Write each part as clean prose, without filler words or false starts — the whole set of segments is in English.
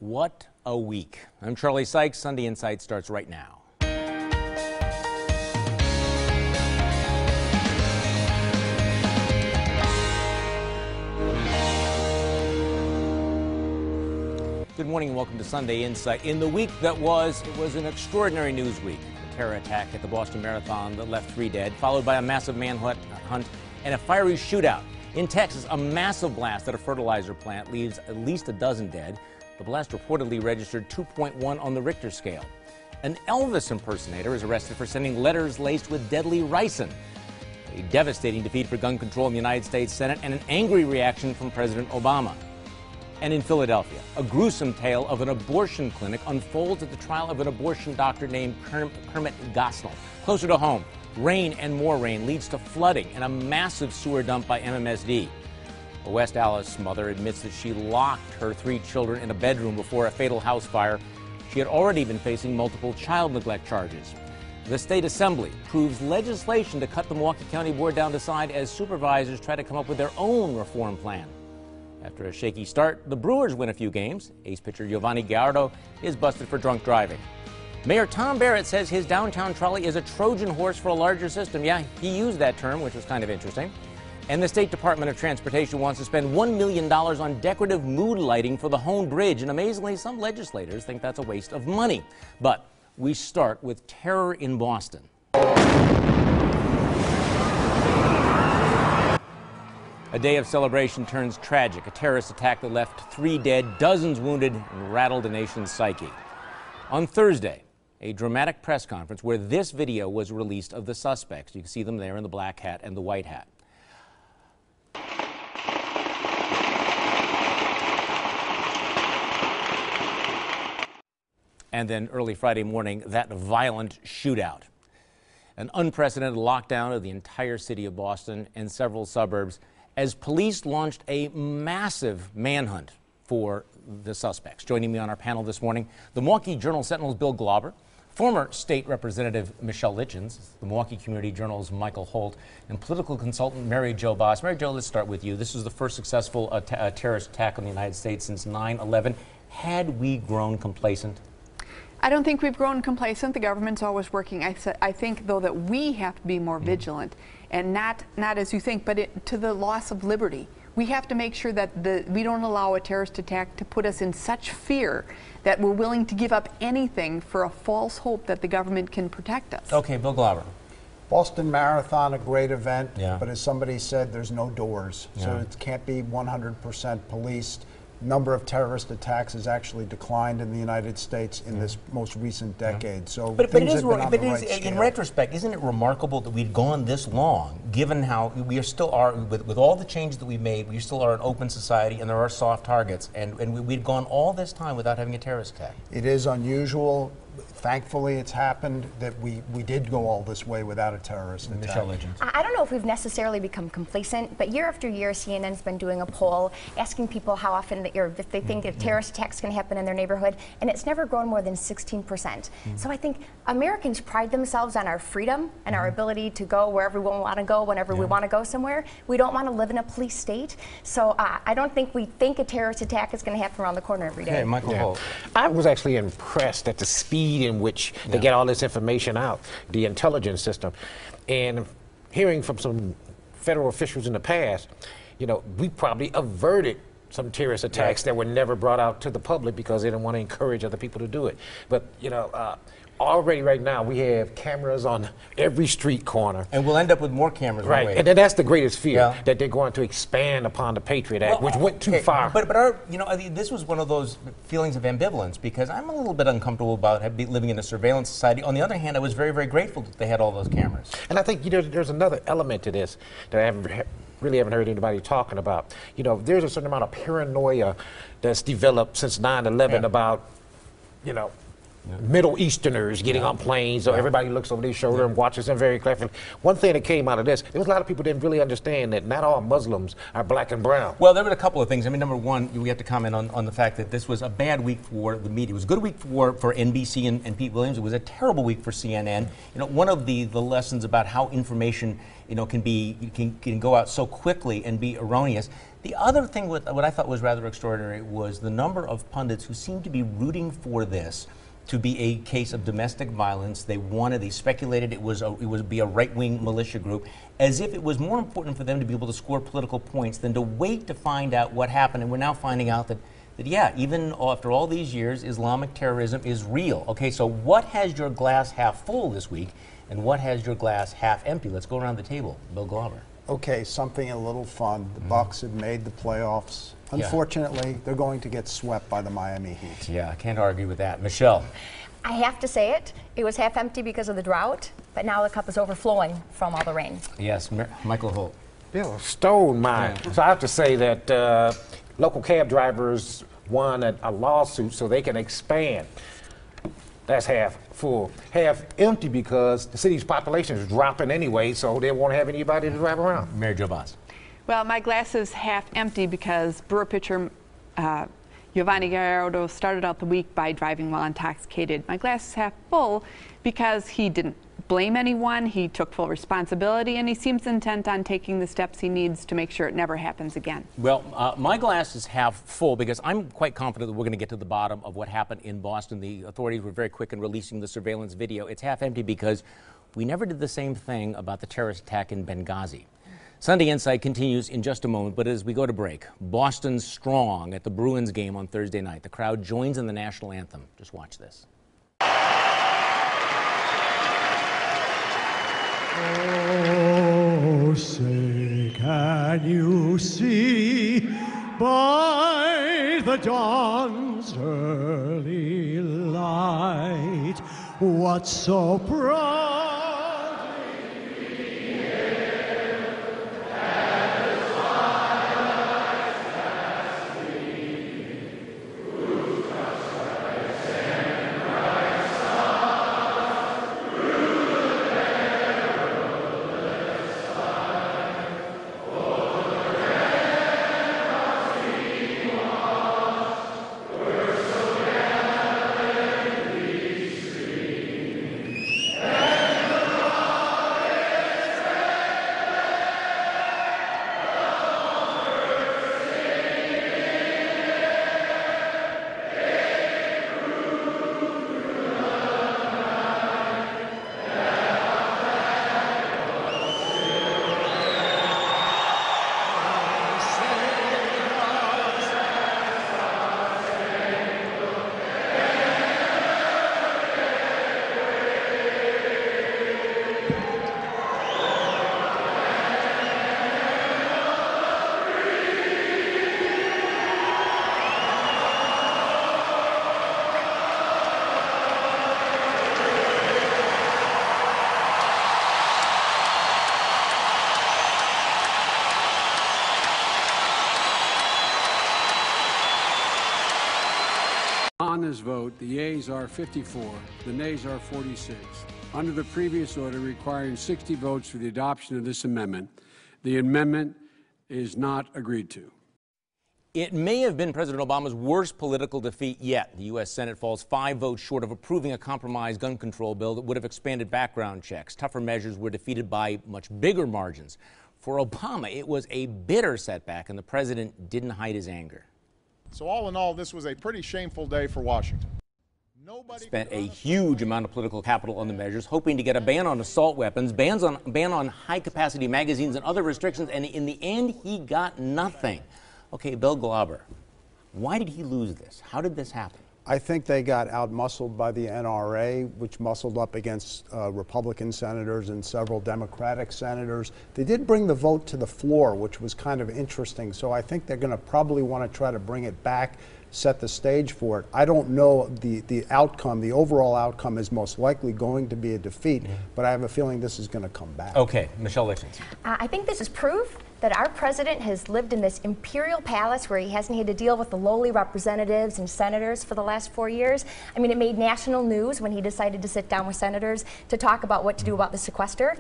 What a week. I'm Charlie Sykes. Sunday Insight starts right now. Good morning and welcome to Sunday Insight. In the week that was, it was an extraordinary news week. A terror attack at the Boston Marathon that left 3 dead, followed by a massive manhunt and a fiery shootout. In Texas, a massive blast at a fertilizer plant leaves at least a dozen dead. The blast reportedly registered 2.1 on the Richter scale. An Elvis impersonator is arrested for sending letters laced with deadly ricin. A devastating defeat for gun control in the United States Senate and an angry reaction from President Obama. And in Philadelphia, a gruesome tale of an abortion clinic unfolds at the trial of an abortion doctor named Kermit Gosnell. Closer to home, rain and more rain leads to flooding and a massive sewer dump by MMSD. A West Allis mother admits that she locked her 3 children in a bedroom before a fatal house fire. She had already been facing multiple child neglect charges. The state assembly approves legislation to cut the Milwaukee County Board down to side as supervisors try to come up with their own reform plan. After a shaky start, the Brewers win a few games. Ace pitcher Giovanni Gallardo is busted for drunk driving. Mayor Tom Barrett says his downtown trolley is a Trojan horse for a larger system. Yeah, he used that term, which was kind of interesting. And the State Department of Transportation wants to spend $1 million on decorative mood lighting for the Hone Bridge. And amazingly, some legislators think that's a waste of money. But we start with terror in Boston. A day of celebration turns tragic. A terrorist attack that left 3 dead, dozens wounded, and rattled the nation's psyche. On Thursday, a dramatic press conference where this video was released of the suspects. You can see them there in the black hat and the white hat. And then early Friday morning, that violent shootout. An unprecedented lockdown of the entire city of Boston and several suburbs as police launched a massive manhunt for the suspects. Joining me on our panel this morning, the Milwaukee Journal-Sentinel's Bill Glauber, former State Representative Michelle Litchens, the Milwaukee Community Journal's Michael Holt, and political consultant Mary Jo Boss. Mary Jo, let's start with you. This was the first successful terrorist attack on the United States since 9/11. Had we grown complacent? I don't think we've grown complacent. The government's always working. I think, though, that we have to be more vigilant, and not as you think, but to the loss of liberty. We have to make sure that we don't allow a terrorist attack to put us in such fear that we're willing to give up anything for a false hope that the government can protect us. Okay, Bill Glauber. Boston Marathon, a great event, but as somebody said, there's no doors, so it can't be 100% policed. Number of terrorist attacks has actually declined in the United States in this most recent decade. So but it is, in retrospect, isn't it remarkable that we'd gone this long, given how we are still are, with all the changes that we've made, we still are an open society and there are soft targets, and we'd gone all this time without having a terrorist attack. It is unusual. Thankfully, it's happened that we did go all this way without a terrorist attack. Michelle Litchens. I don't know if we've necessarily become complacent, but year after year, CNN's been doing a poll asking people how often if they think a terrorist attack's going to happen in their neighborhood, and it's never grown more than 16%. So I think Americans pride themselves on our freedom and our ability to go wherever we want to go, whenever we want to go somewhere. We don't want to live in a police state. So I don't think we think a terrorist attack is going to happen around the corner every day. Hey, Michael Holt. I was actually impressed at the speed in which they get all this information out, the intelligence system. And hearing from some federal officials in the past, you know, we probably averted some terrorist attacks that were never brought out to the public because they didn't want to encourage other people to do it. But, you know, already right now we have cameras on every street corner. And we'll end up with more cameras. Right, and then that's the greatest fear, that they're going to expand upon the Patriot Act, which went too far. But you know, this was one of those feelings of ambivalence because I'm a little bit uncomfortable about living in a surveillance society. On the other hand, I was very, very grateful that they had all those cameras. And I think, you know, there's another element to this that I really haven't heard anybody talking about. You know, there's a certain amount of paranoia that's developed since 9/11 about, you know, Middle Easterners getting on planes, so everybody looks over their shoulder and watches them very carefully. One thing that came out of this, there was a lot of people didn't really understand that not all Muslims are black and brown. Well, there were a couple of things. I mean, number one, we have to comment on the fact that this was a bad week for the media. It was a good week for NBC and Pete Williams. It was a terrible week for CNN. One of the lessons about how information, can go out so quickly and be erroneous. The other thing, what I thought was rather extraordinary, was the number of pundits who seemed to be rooting for this to be a case of domestic violence. They speculated it would be a right-wing militia group, as if it was more important for them to be able to score political points than to wait to find out what happened. And we're now finding out that yeah, even after all these years, Islamic terrorism is real. Okay, so what has your glass half full this week, and what has your glass half empty? Let's go around the table. Bill Glauber. Okay, something a little fun. The Bucks have made the playoffs. Unfortunately, they're going to get swept by the Miami Heat. Yeah, I can't argue with that. Michelle. I have to say it. It was half empty because of the drought, but now the cup is overflowing from all the rain. Yes, Michael Holt. Bill stole mine. Yeah. So I have to say that local cab drivers won a lawsuit so they can expand. That's half full. Half empty because the city's population is dropping anyway, so they won't have anybody to drive around. Mary Jo Boss. Well, my glass is half empty because Brewer pitcher Giovanni Gallardo started out the week by driving while intoxicated. My glass is half full because he didn't blame anyone, he took full responsibility, and he seems intent on taking the steps he needs to make sure it never happens again. Well, my glass is half full because I'm quite confident that we're going to get to the bottom of what happened in Boston. The authorities were very quick in releasing the surveillance video. It's half empty because we never did the same thing about the terrorist attack in Benghazi. Sunday Insight continues in just a moment, but as we go to break, Boston's strong at the Bruins game on Thursday night. The crowd joins in the national anthem. Just watch this. Oh, say, can you see by the dawn's early light what so proudly we hailed as the twilight passed we, whose Christ and bright sun through the perilous fight, o'er the ramparts we watched, were so gallantly streamed, and the rockets On this vote, the yeas are 54, the nays are 46. Under the previous order requiring 60 votes for the adoption of this amendment, the amendment is not agreed to. It may have been President Obama's worst political defeat yet. The U.S. Senate falls 5 votes short of approving a compromise gun control bill that would have expanded background checks. Tougher measures were defeated by much bigger margins. For Obama, it was a bitter setback, and the president didn't hide his anger. So all in all, this was a pretty shameful day for Washington. Nobody spent a huge amount of political capital on the measures, hoping to get a ban on assault weapons, ban on high-capacity magazines and other restrictions, and in the end, he got nothing. Okay, Bill Glauber, why did he lose this? How did this happen? I think they got outmuscled by the NRA, which muscled up against Republican senators and several Democratic senators. They did bring the vote to the floor, which was kind of interesting. So I think they're going to probably want to try to bring it back, set the stage for it. I don't know the outcome. The overall outcome is most likely going to be a defeat, but I have a feeling this is going to come back. Okay, Michelle Lichtens. I think this is proof that our president has lived in this imperial palace where he hasn't had to deal with the lowly representatives and senators for the last 4 years. I mean, it made national news when he decided to sit down with senators to talk about what to do about the sequester.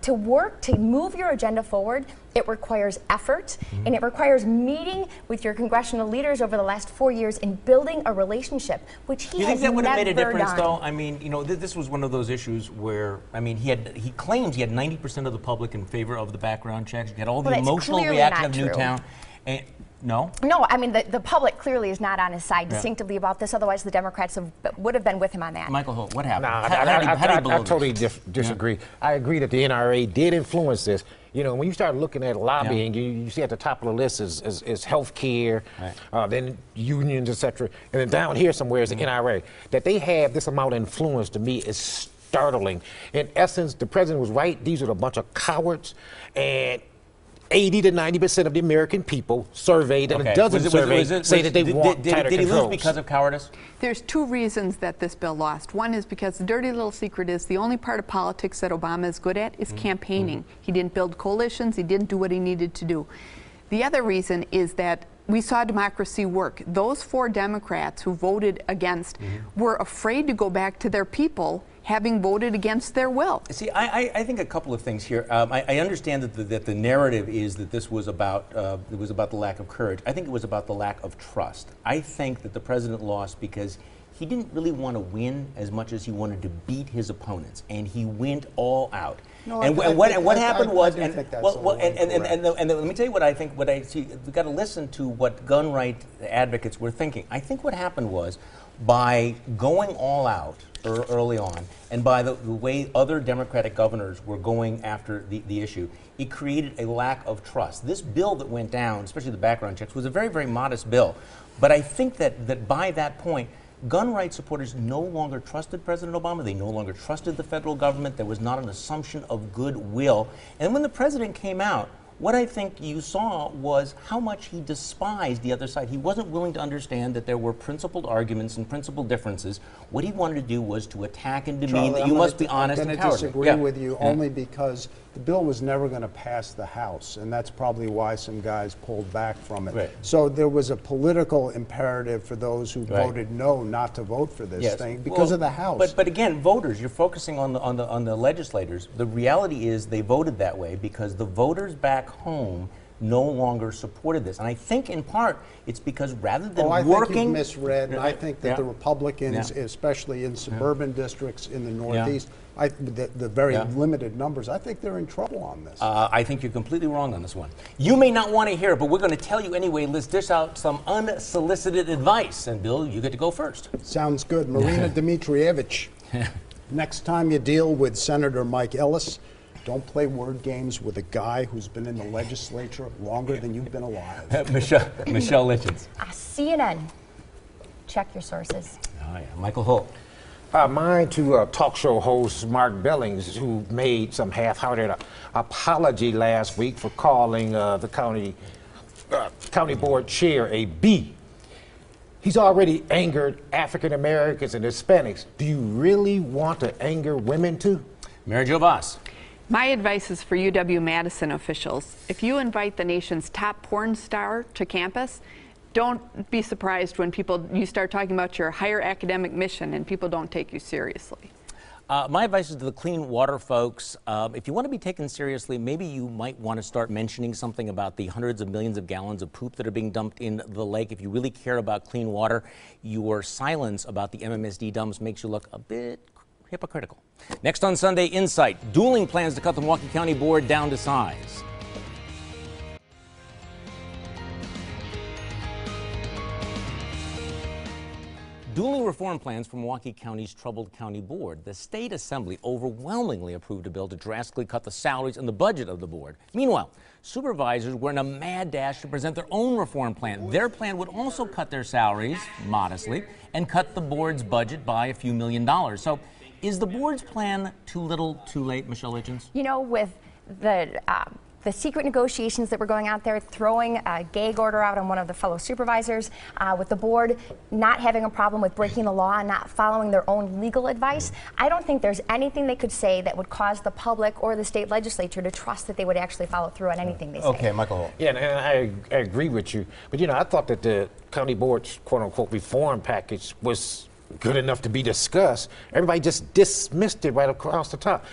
To work to move your agenda forward, it requires effort, and it requires meeting with your congressional leaders over the last 4 years and building a relationship, which he has never done. You think that would have made a difference, though? I mean, you know, this was one of those issues where, I mean, he claims he had 90% of the public in favor of the background checks. He had all the emotional reaction of Newtown. And, no? No, I mean, the public clearly is not on his side distinctively about this. Otherwise, the Democrats would have been with him on that. Michael Holt, what happened? I totally disagree. Yeah. I agree that the NRA did influence this. You know, when you start looking at lobbying, you see at the top of the list is health care, then unions, etc. And then down here somewhere is the NRA. That they have this amount of influence, to me, is startling. In essence, the president was right. These are a bunch of cowards. And 80 to 90% of the American people surveyed, and a dozen surveys say that they want tighter controls. Did he lose because of cowardice? There's two reasons that this bill lost. One is because the dirty little secret is the only part of politics that Obama is good at is campaigning. He didn't build coalitions. He didn't do what he needed to do. The other reason is that we saw democracy work. Those 4 Democrats who voted against were afraid to go back to their people, having voted against their will. See, I think a couple of things here. I understand that the narrative is that this was about the lack of courage. I think it was about the lack of trust. I think that the president lost because he didn't really want to win as much as he wanted to beat his opponents, and he went all out. No, and what happened was, let me tell you what I think. What I see, we've got to listen to what gun right advocates were thinking. I think what happened was, by going all out early on, and by the way other Democratic governors were going after the issue, it created a lack of trust. This bill that went down, especially the background checks, was a very, very modest bill. But I think that by that point, gun rights supporters no longer trusted President Obama. They no longer trusted the federal government. There was not an assumption of goodwill. And when the president came out, what I think you saw was how much he despised the other side. He wasn't willing to understand that there were principled arguments and principled differences. What he wanted to do was to attack and demean that you must be honest and cowardly. I'm going to disagree with you only because the bill was never going to pass the House, and that's probably why some guys pulled back from it. Right. So there was a political imperative for those who voted no not to vote for this thing because of the House. But again, voters, you're focusing on the legislators. The reality is they voted that way because the voters back home no longer supported this. And I think in part it's because rather than I working... think you misread, and I think that the Republicans, especially in suburban districts in the Northeast, the very limited numbers, I think they're in trouble on this. I think you're completely wrong on this one. You may not want to hear it, but we're going to tell you anyway. Let's dish out some unsolicited advice. And Bill, you get to go first. Sounds good. Marina Dmitrievich, next time you deal with Senator Mike Ellis, don't play word games with a guy who's been in the legislature longer than you've been alive. Michelle Lichens. CNN. Check your sources. Oh, yeah. Michael Holt. Mine to talk show host Mark Billings, who made some half-hearted apology last week for calling the county board chair a B. He's already angered African Americans and Hispanics. Do you really want to anger women too? Mary Jo Voss. My advice is for UW-Madison officials. If you invite the nation's top porn star to campus, don't be surprised when you start talking about your higher academic mission and people don't take you seriously. My advice is to the clean water folks. If you want to be taken seriously, maybe you might want to start mentioning something about the hundreds of millions of gallons of poop that are being dumped in the lake. If you really care about clean water, your silence about the MMSD dumps makes you look a bit hypocritical. Next on Sunday Insight, dueling plans to cut the Milwaukee County Board down to size. Dueling reform plans for Milwaukee County's troubled county board. The state assembly overwhelmingly approved a bill to drastically cut the salaries and the budget of the board. Meanwhile, supervisors were in a mad dash to present their own reform plan. Their plan would also cut their salaries modestly and cut the board's budget by a few $1 million. So is the board's plan too little, too late, Michelle Lichens? You know, with the the secret negotiations that were going out there, throwing a gag order out on one of the fellow supervisors, with the board not having a problem with breaking the law and not following their own legal advice, I don't think there's anything they could say that would cause the public or the state legislature to trust that they would actually follow through on anything they say. Okay, Michael Holt. Yeah, and I agree with you. But, I thought that the county board's quote-unquote reform package was good enough to be discussed. Everybody just dismissed it right across the top.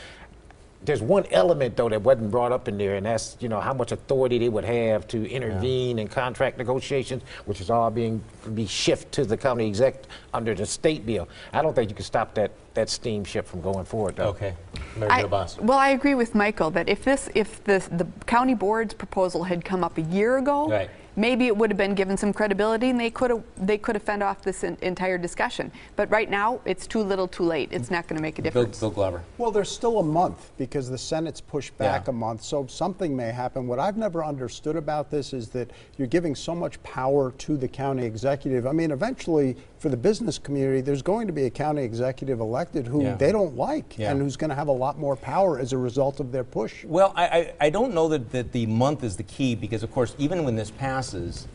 There's one element, though, that wasn't brought up in there, and that's, how much authority they would have to intervene in contract negotiations, which is all be shifted to the county exec under the state bill. I don't think you can stop that steamship from going forward, though. Okay. Mary Jo Boss. Well, I agree with Michael that if the county board's proposal had come up a year ago, right, maybe it would have been given some credibility, and they could have fend off this entire discussion. But right now, it's too little, too late. It's not going to make a difference. Bill Glover. Well, there's still a month because the Senate's pushed back a month, so something may happen. What I've never understood about this is that you're giving so much power to the county executive. I mean, eventually, for the business community, there's going to be a county executive elected who they don't like and who's going to have a lot more power as a result of their push. Well, I don't know that the month is the key because, of course, even when this passes,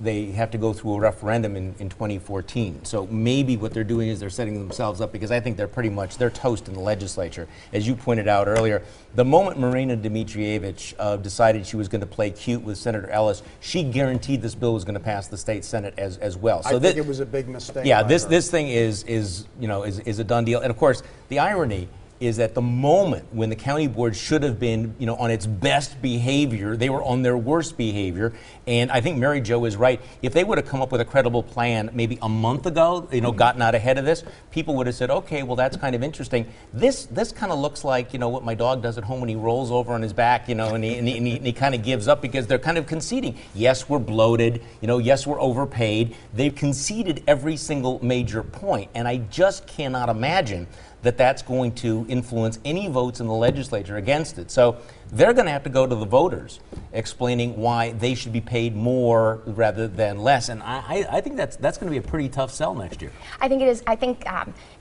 they have to go through a referendum in 2014. So maybe what they're doing is they're setting themselves up because I think they're toast in the legislature. As you pointed out earlier, the moment Marina Dmitrievich decided she was going to play cute with Senator Ellis, she guaranteed this bill was going to pass the state Senate as well. So I think it was a big mistake. Yeah, this thing is a done deal. And of course, the irony is at the moment when the county board should have been, on its best behavior, they were on their worst behavior. And I think Mary Jo is right. If they would have come up with a credible plan maybe a month ago, gotten out ahead of this, people would have said, okay, well, that's kind of interesting. This kind of looks like, what my dog does at home when he rolls over on his back, and he kind of gives up because they're kind of conceding. Yes, we're bloated. Yes, we're overpaid. They've conceded every single major point. And I just cannot imagine that that's going to influence any votes in the legislature against it. So they're going to have to go to the voters explaining why they should be paid more rather than less. And I think that's going to be a pretty tough sell next year. I think it is. I think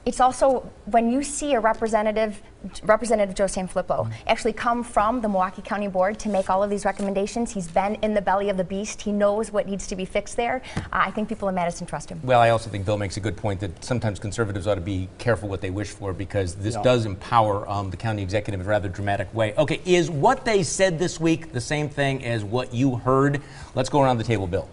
it's also when you see a Representative Joe Sanfilippo actually come from the Milwaukee County Board to make all of these recommendations. He's been in the belly of the beast. He knows what needs to be fixed there. I think people in Madison trust him. Well, I also think Bill makes a good point that sometimes conservatives ought to be careful what they wish for because this does empower the county executive in a rather dramatic way. Okay, is what they said this week the same thing as what you heard? Let's go around the table, Bill.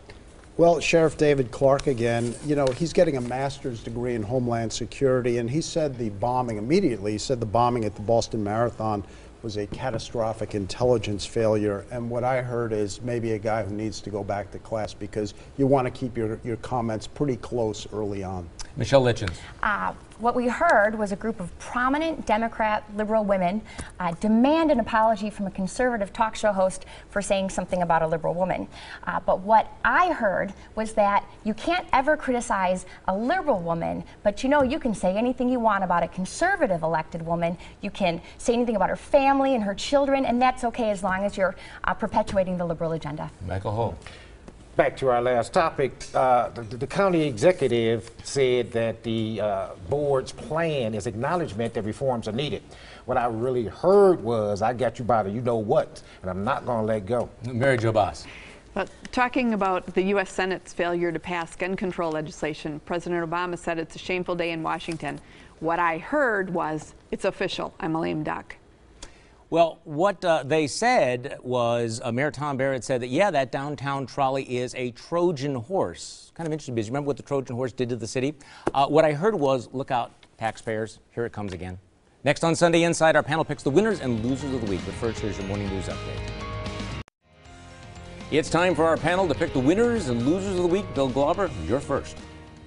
Well, Sheriff David Clark again, he's getting a master's degree in Homeland Security, and he said the bombing at the Boston Marathon was a catastrophic intelligence failure. And what I heard is maybe a guy who needs to go back to class because you want to keep your comments pretty close early on. Michelle Litchens. What we heard was a group of prominent Democrat liberal women demand an apology from a conservative talk show host for saying something about a liberal woman. But what I heard was that you can't ever criticize a liberal woman, but you can say anything you want about a conservative elected woman. You can say anything about her family and her children, and that's okay as long as you're perpetuating the liberal agenda. Michael Holt. Back to our last topic, the county executive said that the board's plan is acknowledgement that reforms are needed. What I really heard was, I got you by the you-know-what, and I'm not going to let go. Mary Jo Boss. But talking about the U.S. Senate's failure to pass gun control legislation, President Obama said it's a shameful day in Washington. What I heard was, it's official, I'm a lame duck. Well, what they said was, Mayor Tom Barrett said that, that downtown trolley is a Trojan horse. Kind of interesting because you remember what the Trojan horse did to the city? What I heard was, look out, taxpayers, here it comes again. Next on Sunday Inside, our panel picks the winners and losers of the week. But first, here's your morning news update. It's time for our panel to pick the winners and losers of the week. Bill Glover, you're first.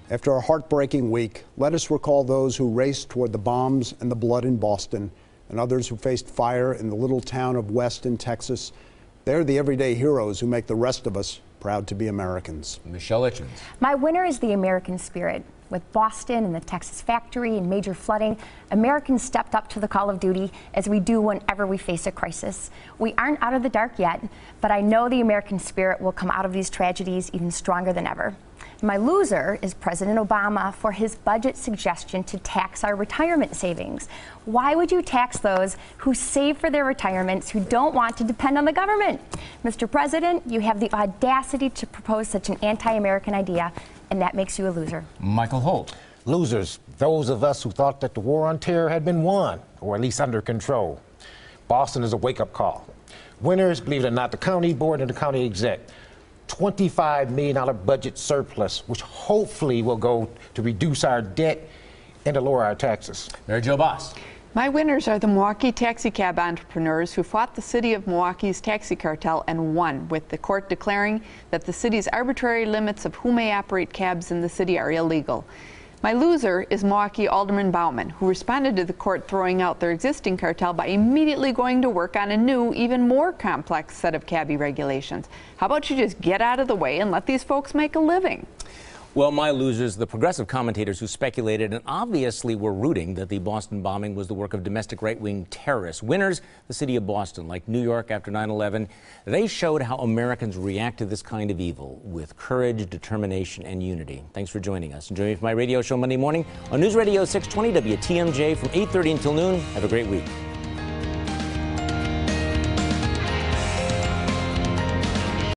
After a heartbreaking week, let us recall those who raced toward the bombs and the blood in Boston, and others who faced fire in the little town of Weston, Texas. They're the everyday heroes who make the rest of us proud to be Americans. Michelle Litchens. My winner is the American spirit. With Boston and the Texas factory and major flooding, Americans stepped up to the call of duty as we do whenever we face a crisis. We aren't out of the dark yet, but I know the American spirit will come out of these tragedies even stronger than ever. My loser is President Obama for his budget suggestion to tax our retirement savings. Why would you tax those who save for their retirements, who don't want to depend on the government? Mr. President, you have the audacity to propose such an anti-American idea, and that makes you a loser. Michael Holt. Losers, those of us who thought that the war on terror had been won, or at least under control. Boston is a wake-up call. Winners, believe it or not, the county board and the county exec. $25 million budget surplus, which hopefully will go to reduce our debt and to lower our taxes. Mary Jo Boss. My winners are the Milwaukee taxi cab entrepreneurs who fought the city of Milwaukee's taxi cartel and won, with the court declaring that the city's arbitrary limits of who may operate cabs in the city are illegal. My loser is Milwaukee Alderman Bauman, who responded to the court throwing out their existing cartel by immediately going to work on a new, even more complex set of cabbie regulations. How about you just get out of the way and let these folks make a living? Well, my losers, the progressive commentators who speculated and obviously were rooting that the Boston bombing was the work of domestic right-wing terrorists. Winners, the city of Boston, like New York after 9/11. They showed how Americans react to this kind of evil with courage, determination, and unity. Thanks for joining us. And join me for my radio show Monday morning on News Radio 620 WTMJ from 8:30 until noon. Have a great week.